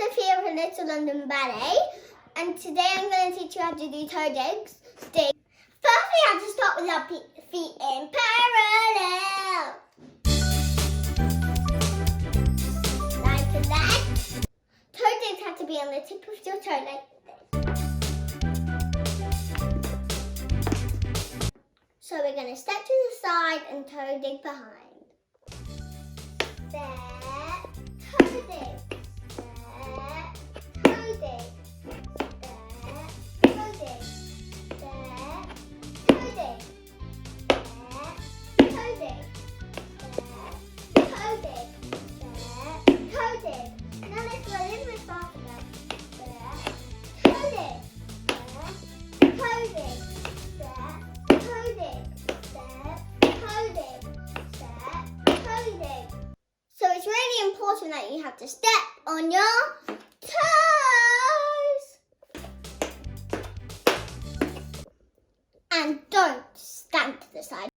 Sophia from Little London Ballet, and today I'm going to teach you how to do toe digs. First we have to start with our feet in parallel. Like that. Toe digs have to be on the tip of your toe like this. So we're going to step to the side and toe dig behind. There, toe dig. So it's really important that you have to step on your toes. And don't stand to the side.